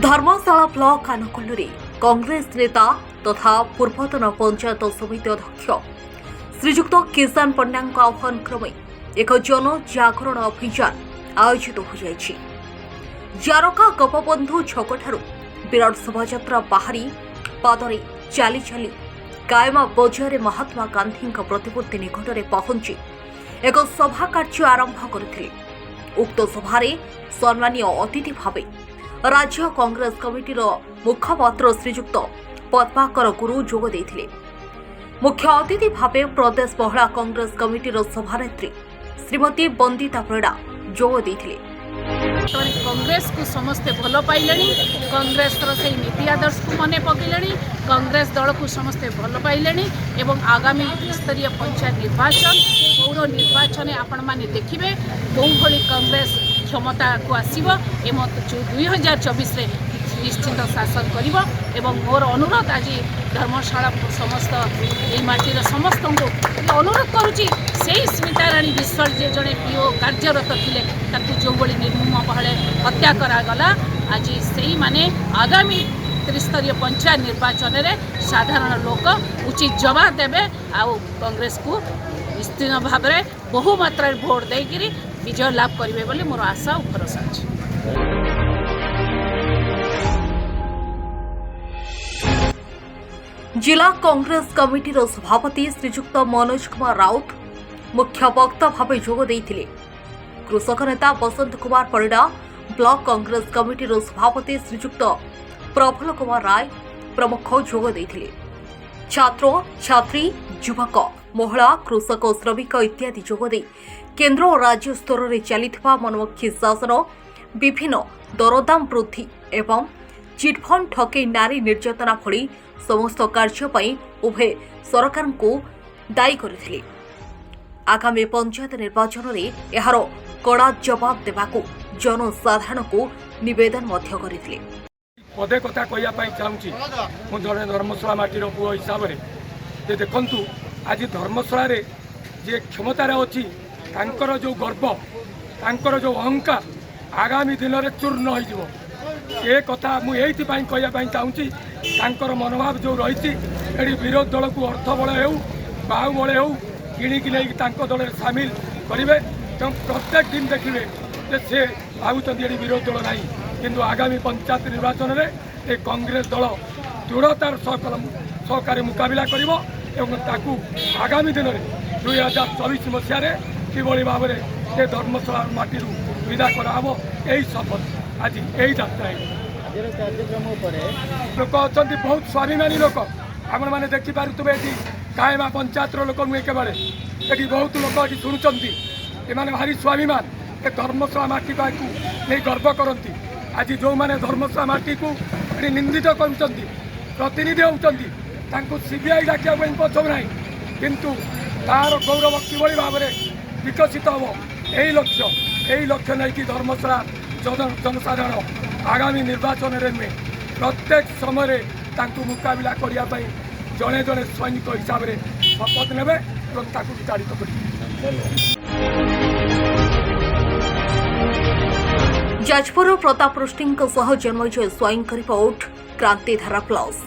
धर्मशाला block आनुकूल्य Congress नेता तथा पूर्वतन पंचायत समिति अध्यक्ष श्रीजुक्त किसान पंड्या आह्वान क्रमे एक जन जागरण अभियान आयोजित हो जाइछि। जारका गोपबंधु छकठारु विराट शोभायात्रा बाहरी पादरे चली चली कायमा बजार महात्मा गांधी प्रतिमूर्ति निकट में पहुंची एक सभा कार्य आरंभ करथिले। उक्त सभारे सम्मानीय अतिथि भावे राज्य कांग्रेस कमिटीर मुखपात्र श्रीजुक्त पद्माकर गुरु जोग देथिले। मुख्य अतिथि भावे प्रदेश महिला कांग्रेस कमिटीर सभानेत्री श्रीमती बंदिता परिड़ा जोग देथिले। कांग्रेस को समस्ते भल पाइले, कांग्रेस से नीति आदर्श को मन पकड़े, कांग्रेस दल को समस्ते भल पाइले एवं आगामी स्तरीय पंचायत निर्वाचन पौर निर्वाचन आपण माने देखिबे कौ भली कांग्रेस क्षमता को आसीबो एवं 2024 रे निश्चित शासन करिबो। एवं मोर अनुरोध आज धर्मशाला समस्त ए माटीर समस्त को अनुरोध करुची से स्मिताराणी विश्वास जे जड़े पीओ कार्यरत थिले ताकू जो बड़ी निर्मम भावे हत्या करागला आज से माने आगामी त्रिस्तरीय पंचायत निर्वाचन में साधारण लोक उचित जवाब देवे आउ कांग्रेस को निश्चित भाव में बहुमात्रा भोट देकर विजय लाभ करेंगे बोली मोर आशा और भरोसा अछि। जिला कांग्रेस कमिटीर सभापति श्रीजुक्त मनोज कुमार राउत मुख्य वक्ता भाव जोग देथिले। कृषक नेता बसंत कुमार परिड़ा, ब्लॉक कांग्रेस कमिटीर सभापति श्रीजुक्त प्रफुल्ल कुमार राय प्रमुख जोग देथिले। छात्र छात्री युवक महिला कृषक श्रमिक इत्यादि जोग दे केन्द्र और राज्य स्तर में चलिथिबा मनमुखी शासन विभिन्न दरदाम वृद्धि एवं चिटफंड ठकई नारी निर्यातना भली समस्त कार्य पई उभय सरकार को दायी करथिले। आगामी पंचायत निर्वाचन में यार कड़ा जवाब देवाकू जनसाधारण को निवेदन मध्य करथिले। पदे कथा कहवाई चाहूँगी मु जड़े धर्मशाला माटीर पुओ हिसाब से देखु आज धर्मशाला जे क्षमतार अच्छी तांकर जो गर्व तांकर जो अहंकार आगामी दिन में चूर्ण हो कथा मुझे कहवाई चाहूँगी तांकर मनोभाव जो रही विरोध दल को अर्थ बल हो बाहुबल हो किणिकी नहीं दल सामिल करेंगे प्रत्येक दिन देखिए से भावुं विरोध दल ना किंतु आगामी पंचायत निर्वाचन में ये कांग्रेस दल दृढ़तार सहकार मुकाबला कर आगामी दिन में 2024 मसीह किभली भाव में ये धर्मशाला माटी विदा कराब यही शपथ आज यही यात्रा लोक अच्छा बहुत स्वाभिमानी लोक आपण मैंने देखिपे ये कायमा पंचायत लोक नुहे केवल ये बहुत लोग ये शुणुंट ये भारी स्वाभिमान ये धर्मशाला माटी को नहीं गर्व करती। आज जो मैंने धर्मशाला माटी को निंदित प्रतिनिधि होती सीबीआई डाकिया पछौना किंतु तार गौरव किभली भाव में विकसित हम यही लक्ष्य नहीं कि धर्मशाला जनसाधारण आगामी निर्वाचन में प्रत्येक समय मुकाबला करने जड़े जड़े सैनिक हिसाब से शपथ ने विताड़ित कर। जाजपुर प्रताप पृष्टि जन्मजय स्वाईं रिपोर्ट क्रांतिधारा प्लस।